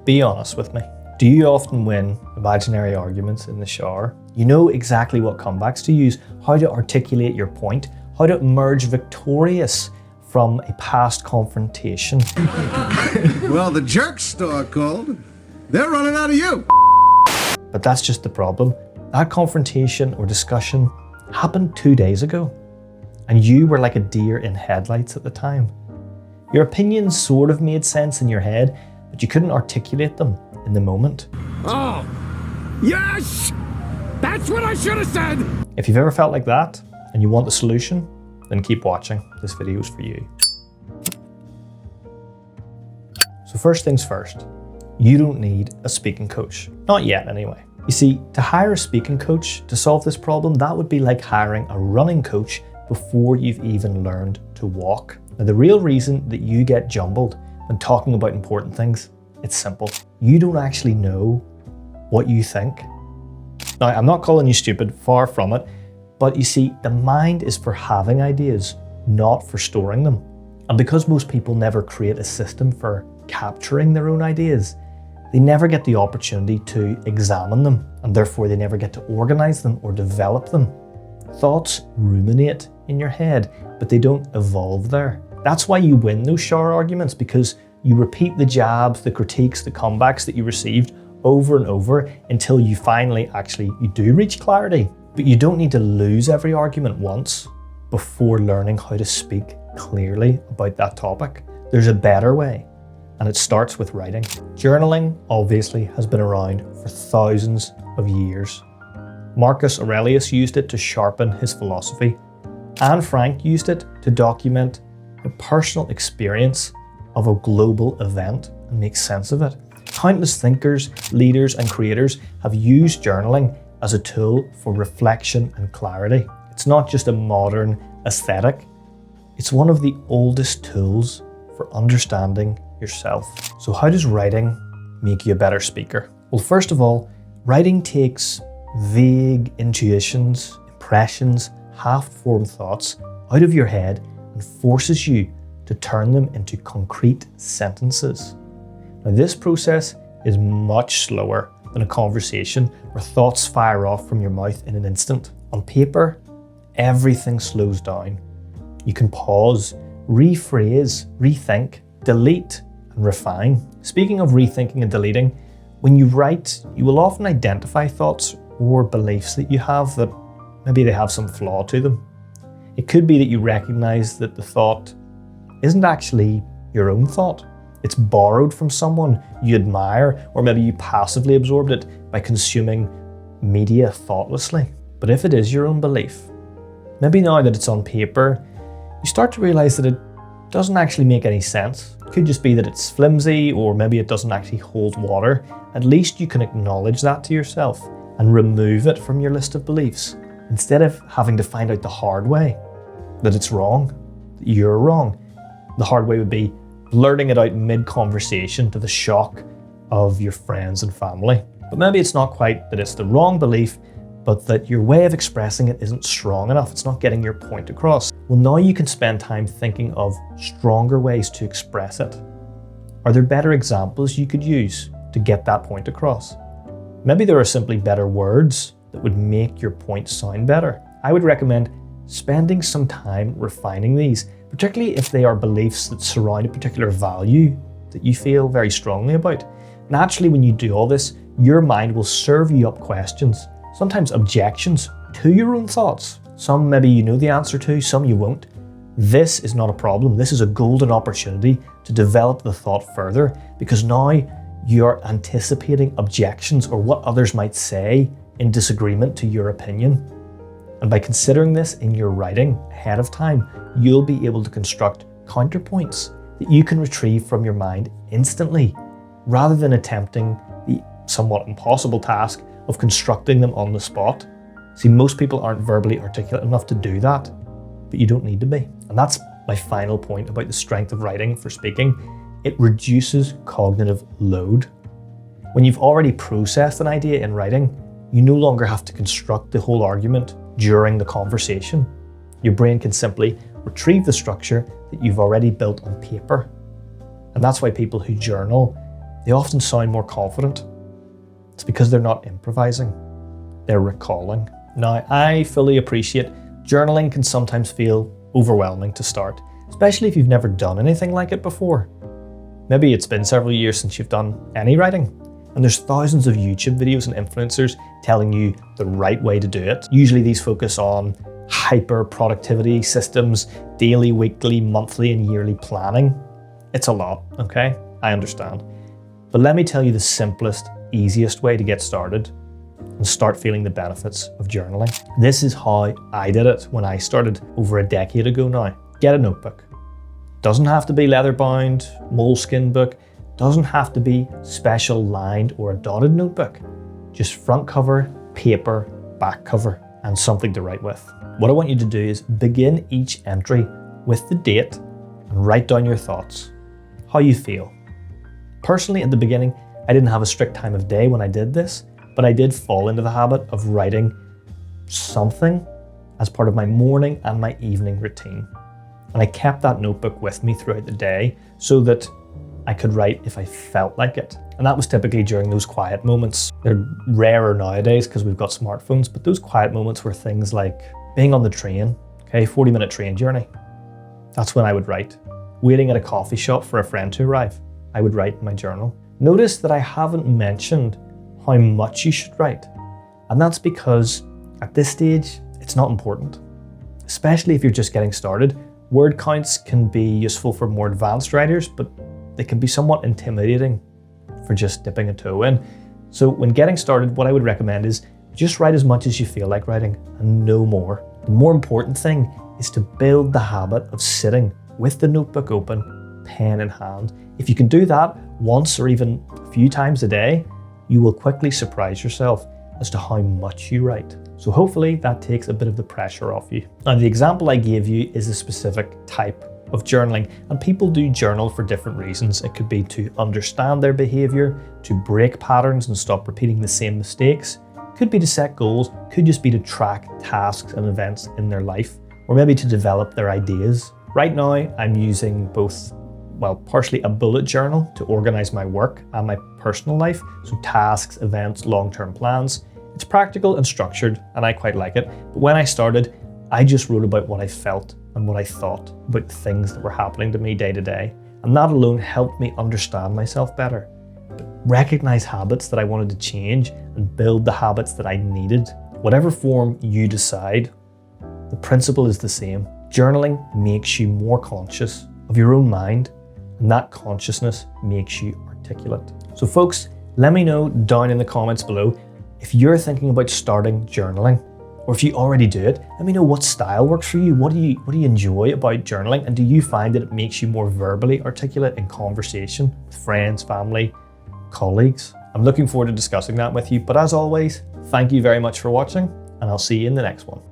Be honest with me. Do you often win imaginary arguments in the shower? You know exactly what comebacks to use, how to articulate your point, how to emerge victorious from a past confrontation. Well, the jerk store called. They're running out of you. But that's just the problem. That confrontation or discussion happened 2 days ago, and you were like a deer in headlights at the time. Your opinions sort of made sense in your head, but you couldn't articulate them in the moment. Oh, yes! That's what I should have said! If you've ever felt like that, and you want the solution, then keep watching. This video is for you. So first things first, you don't need a speaking coach. Not yet, anyway. You see, to hire a speaking coach to solve this problem, that would be like hiring a running coach before you've even learned to walk. Now, the real reason that you get jumbled when talking about important things, it's simple. You don't actually know what you think. Now, I'm not calling you stupid, far from it, but you see, the mind is for having ideas, not for storing them. And because most people never create a system for capturing their own ideas, they never get the opportunity to examine them, and therefore they never get to organize them or develop them. Thoughts ruminate in your head, but they don't evolve there. That's why you win those shower arguments, because you repeat the jabs, the critiques, the comebacks that you received over and over until you finally you do reach clarity. But you don't need to lose every argument once before learning how to speak clearly about that topic. There's a better way, and it starts with writing. Journaling obviously has been around for thousands of years. Marcus Aurelius used it to sharpen his philosophy. Anne Frank used it to document a personal experience of a global event and make sense of it. Countless thinkers, leaders, and creators have used journaling as a tool for reflection and clarity. It's not just a modern aesthetic, it's one of the oldest tools for understanding yourself. So how does writing make you a better speaker? Well, first of all, writing takes vague intuitions, impressions, half-formed thoughts out of your head and forces you to turn them into concrete sentences. Now, this process is much slower than a conversation where thoughts fire off from your mouth in an instant. On paper, everything slows down. You can pause, rephrase, rethink, delete, and refine. Speaking of rethinking and deleting, when you write, you will often identify thoughts or beliefs that you have that maybe they have some flaw to them. It could be that you recognize that the thought isn't actually your own thought. It's borrowed from someone you admire, or maybe you passively absorbed it by consuming media thoughtlessly. But if it is your own belief, maybe now that it's on paper, you start to realize that it doesn't actually make any sense. It could just be that it's flimsy, or maybe it doesn't actually hold water. At least you can acknowledge that to yourself and remove it from your list of beliefs, instead of having to find out the hard way that it's wrong, that you're wrong. The hard way would be blurting it out mid-conversation to the shock of your friends and family. But maybe it's not quite that it's the wrong belief, but that your way of expressing it isn't strong enough. It's not getting your point across. Well, now you can spend time thinking of stronger ways to express it. Are there better examples you could use to get that point across? Maybe there are simply better words that would make your point sound better. I would recommend spending some time refining these, particularly if they are beliefs that surround a particular value that you feel very strongly about. Naturally, when you do all this, your mind will serve you up questions, sometimes objections to your own thoughts. Some maybe you know the answer to, some you won't. This is not a problem. This is a golden opportunity to develop the thought further, because now you're anticipating objections or what others might say in disagreement to your opinion. And by considering this in your writing ahead of time, you'll be able to construct counterpoints that you can retrieve from your mind instantly, rather than attempting the somewhat impossible task of constructing them on the spot. See, most people aren't verbally articulate enough to do that, but you don't need to be. And that's my final point about the strength of writing for speaking. It reduces cognitive load. When you've already processed an idea in writing, you no longer have to construct the whole argument during the conversation. Your brain can simply retrieve the structure that you've already built on paper. And that's why people who journal they often sound more confident. It's because they're not improvising, they're recalling. Now, I fully appreciate journaling can sometimes feel overwhelming to start, especially if you've never done anything like it before. Maybe it's been several years since you've done any writing, and there's thousands of YouTube videos and influencers telling you the right way to do it. Usually these focus on hyper productivity systems, daily, weekly, monthly, and yearly planning. It's a lot, okay? I understand. But let me tell you the simplest, easiest way to get started and start feeling the benefits of journaling. This is how I did it when I started over a decade ago now. Get a notebook. Doesn't have to be leather bound, moleskin book. Doesn't have to be special lined or a dotted notebook. Just front cover, paper, back cover, and something to write with. What I want you to do is begin each entry with the date and write down your thoughts, how you feel. Personally, at the beginning, I didn't have a strict time of day when I did this, but I did fall into the habit of writing something as part of my morning and my evening routine. And I kept that notebook with me throughout the day so that I could write if I felt like it. And that was typically during those quiet moments. They're rarer nowadays because we've got smartphones, but those quiet moments were things like being on the train, 40-minute train journey. That's when I would write. Waiting at a coffee shop for a friend to arrive, I would write in my journal. Notice that I haven't mentioned how much you should write. And that's because at this stage, it's not important. Especially if you're just getting started. Word counts can be useful for more advanced writers, but they can be somewhat intimidating for just dipping a toe in. So when getting started, what I would recommend is just write as much as you feel like writing and no more. The more important thing is to build the habit of sitting with the notebook open, pen in hand. If you can do that once or even a few times a day, you will quickly surprise yourself as to how much you write. So hopefully that takes a bit of the pressure off you. Now, the example I gave you is a specific type of journaling, and people do journal for different reasons. It could be to understand their behavior, to break patterns and stop repeating the same mistakes. Could be to set goals, could just be to track tasks and events in their life, or maybe to develop their ideas. Right now, I'm using both, partially a bullet journal to organize my work and my personal life, so tasks, events, long-term plans. It's practical and structured, and I quite like it. But when I started, I just wrote about what I felt and what I thought about things that were happening to me day to day. And that alone helped me understand myself better, recognize habits that I wanted to change, and build the habits that I needed. Whatever form you decide, the principle is the same. Journaling makes you more conscious of your own mind, and that consciousness makes you articulate. So folks, let me know down in the comments below if you're thinking about starting journaling, or if you already do it. Let me know what style works for you. What do you enjoy about journaling? And do you find that it makes you more verbally articulate in conversation with friends, family, colleagues? I'm looking forward to discussing that with you. But as always, thank you very much for watching, and I'll see you in the next one.